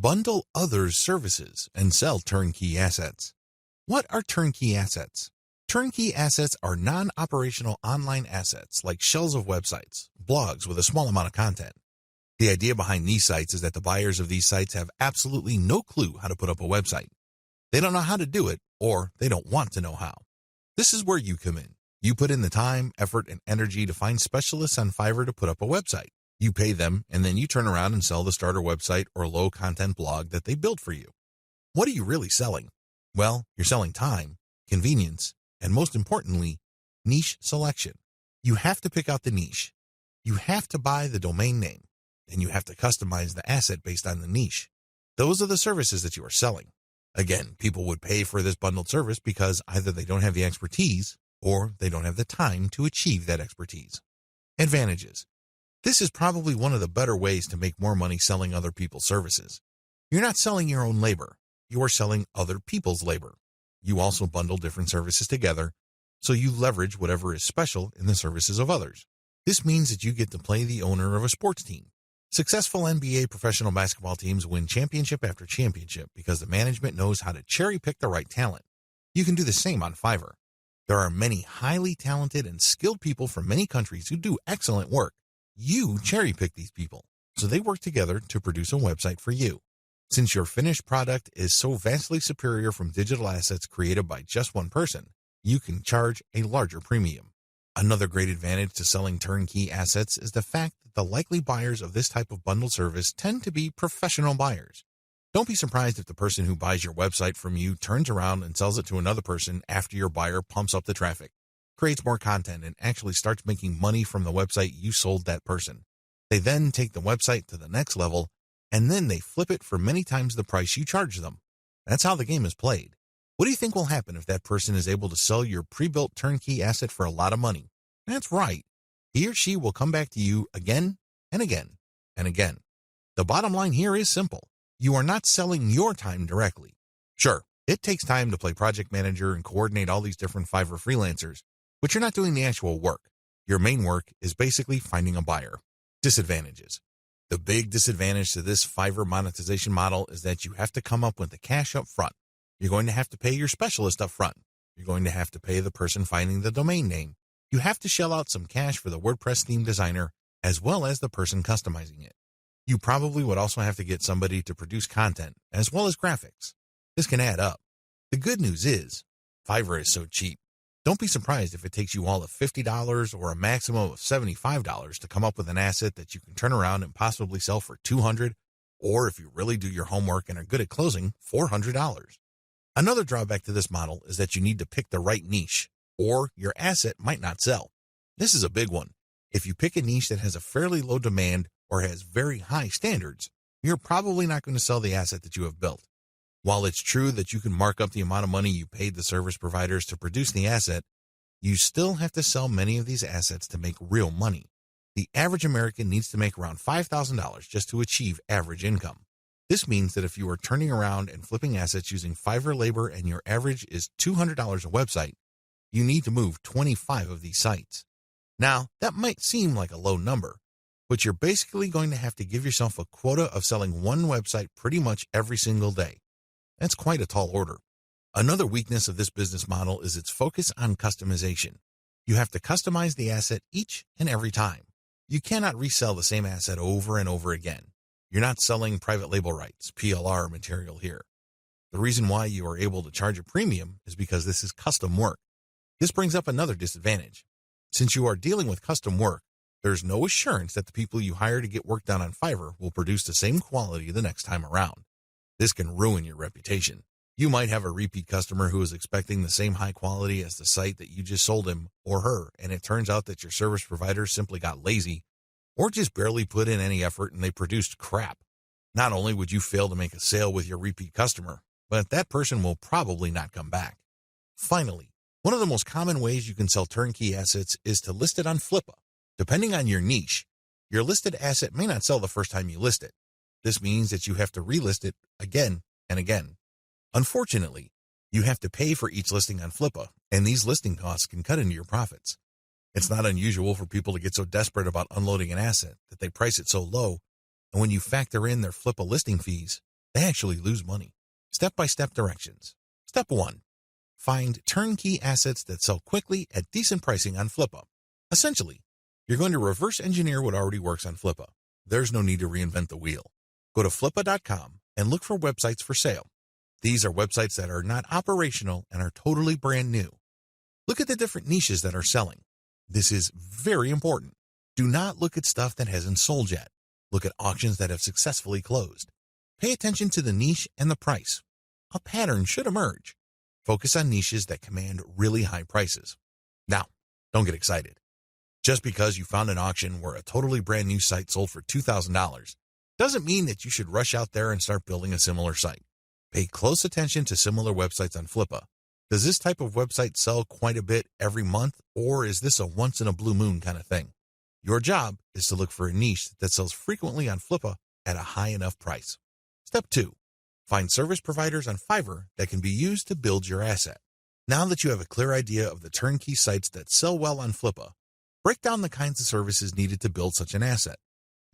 Bundle others' services and sell turnkey assets. What are turnkey assets? Turnkey assets are non-operational online assets like shells of websites, blogs with a small amount of content. The idea behind these sites is that the buyers of these sites have absolutely no clue how to put up a website. They don't know how to do it, or they don't want to know how. This is where you come in. You put in the time, effort, and energy to find specialists on Fiverr to put up a website. You pay them, and then you turn around and sell the starter website or low-content blog that they built for you. What are you really selling? Well, you're selling time, convenience, and most importantly, niche selection. You have to pick out the niche. You have to buy the domain name, and you have to customize the asset based on the niche. Those are the services that you are selling. Again, people would pay for this bundled service because either they don't have the expertise or they don't have the time to achieve that expertise. Advantages. This is probably one of the better ways to make more money selling other people's services. You're not selling your own labor. You are selling other people's labor. You also bundle different services together, so you leverage whatever is special in the services of others. This means that you get to play the owner of a sports team. Successful NBA professional basketball teams win championship after championship because the management knows how to cherry-pick the right talent. You can do the same on Fiverr. There are many highly talented and skilled people from many countries who do excellent work. You cherry-pick these people, so they work together to produce a website for you. Since your finished product is so vastly superior from digital assets created by just one person, you can charge a larger premium. Another great advantage to selling turnkey assets is the fact that the likely buyers of this type of bundled service tend to be professional buyers. Don't be surprised if the person who buys your website from you turns around and sells it to another person after your buyer pumps up the traffic, creates more content, and actually starts making money from the website you sold that person. They then take the website to the next level, and then they flip it for many times the price you charge them. That's how the game is played. What do you think will happen if that person is able to sell your pre-built turnkey asset for a lot of money? That's right. He or she will come back to you again and again and again. The bottom line here is simple. You are not selling your time directly. Sure, it takes time to play project manager and coordinate all these different Fiverr freelancers, but you're not doing the actual work. Your main work is basically finding a buyer. Disadvantages. The big disadvantage to this Fiverr monetization model is that you have to come up with the cash up front. You're going to have to pay your specialist up front. You're going to have to pay the person finding the domain name. You have to shell out some cash for the WordPress theme designer as well as the person customizing it. You probably would also have to get somebody to produce content as well as graphics. This can add up. The good news is, Fiverr is so cheap. Don't be surprised if it takes you all of $50 or a maximum of $75 to come up with an asset that you can turn around and possibly sell for $200, or if you really do your homework and are good at closing, $400. Another drawback to this model is that you need to pick the right niche, or your asset might not sell. This is a big one. If you pick a niche that has a fairly low demand or has very high standards, you're probably not going to sell the asset that you have built. While it's true that you can mark up the amount of money you paid the service providers to produce the asset, you still have to sell many of these assets to make real money. The average American needs to make around $5,000 just to achieve average income. This means that if you are turning around and flipping assets using Fiverr labor and your average is $200 a website, you need to move 25 of these sites. Now, that might seem like a low number, but you're basically going to have to give yourself a quota of selling one website pretty much every single day. That's quite a tall order. Another weakness of this business model is its focus on customization. You have to customize the asset each and every time. You cannot resell the same asset over and over again. You're not selling private label rights, PLR material here. The reason why you are able to charge a premium is because this is custom work. This brings up another disadvantage. Since you are dealing with custom work, there's no assurance that the people you hire to get work done on Fiverr will produce the same quality the next time around. This can ruin your reputation. You might have a repeat customer who is expecting the same high quality as the site that you just sold him or her, and it turns out that your service provider simply got lazy or just barely put in any effort and they produced crap. Not only would you fail to make a sale with your repeat customer, but that person will probably not come back. Finally, one of the most common ways you can sell turnkey assets is to list it on Flippa. Depending on your niche, your listed asset may not sell the first time you list it. This means that you have to relist it again and again. Unfortunately, you have to pay for each listing on Flippa, and these listing costs can cut into your profits. It's not unusual for people to get so desperate about unloading an asset that they price it so low, and when you factor in their Flippa listing fees, They actually lose money. Step-by-step directions. Step 1. Find turnkey assets that sell quickly at decent pricing on Flippa. Essentially, you're going to reverse engineer what already works on Flippa. There's no need to reinvent the wheel. Go to flippa.com and look for websites for sale. These are websites that are not operational and are totally brand new. Look at the different niches that are selling. This is very important. Do not look at stuff that hasn't sold yet. Look at auctions that have successfully closed. Pay attention to the niche and the price. A pattern should emerge. Focus on niches that command really high prices. Now, don't get excited. Just because you found an auction where a totally brand new site sold for $2,000 doesn't mean that you should rush out there and start building a similar site. Pay close attention to similar websites on Flippa. Does this type of website sell quite a bit every month, or is this a once-in-a-blue-moon kind of thing? Your job is to look for a niche that sells frequently on Flippa at a high enough price. Step 2. Find service providers on Fiverr that can be used to build your asset. Now that you have a clear idea of the turnkey sites that sell well on Flippa, break down the kinds of services needed to build such an asset.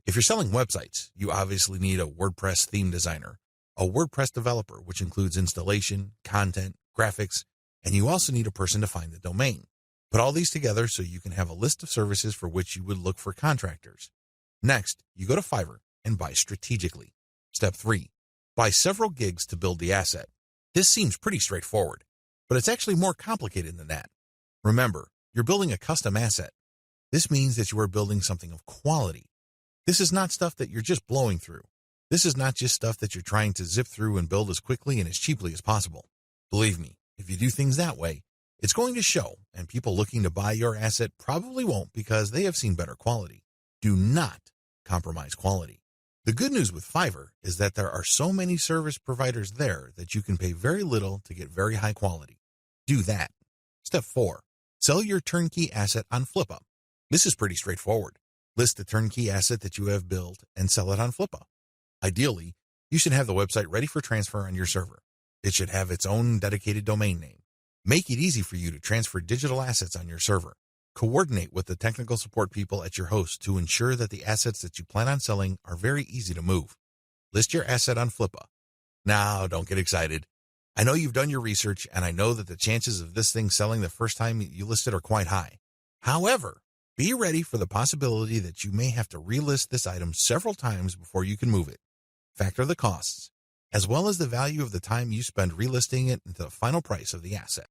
If you're selling websites, you obviously need a WordPress theme designer, a WordPress developer, which includes installation, content, graphics, and you also need a person to find the domain. Put all these together so you can have a list of services for which you would look for contractors. Next, you go to Fiverr and buy strategically. Step 3. Buy several gigs to build the asset. This seems pretty straightforward, but it's actually more complicated than that. Remember, you're building a custom asset. This means that you are building something of quality. This is not stuff that you're just blowing through. This is not just stuff that you're trying to zip through and build as quickly and as cheaply as possible. Believe me, if you do things that way, it's going to show, and people looking to buy your asset probably won't because they have seen better quality. Do not compromise quality. The good news with Fiverr is that there are so many service providers there that you can pay very little to get very high quality. Do that. Step 4. Sell your turnkey asset on Flippa. This is pretty straightforward. List the turnkey asset that you have built and sell it on Flippa. Ideally, you should have the website ready for transfer on your server. It should have its own dedicated domain name. Make it easy for you to transfer digital assets on your server. Coordinate with the technical support people at your host to ensure that the assets that you plan on selling are very easy to move. List your asset on Flippa. Now, don't get excited. I know you've done your research, and I know that the chances of this thing selling the first time you list it are quite high. However, be ready for the possibility that you may have to relist this item several times before you can move it. Factor the costs, as well as the value of the time you spend relisting it into the final price of the asset.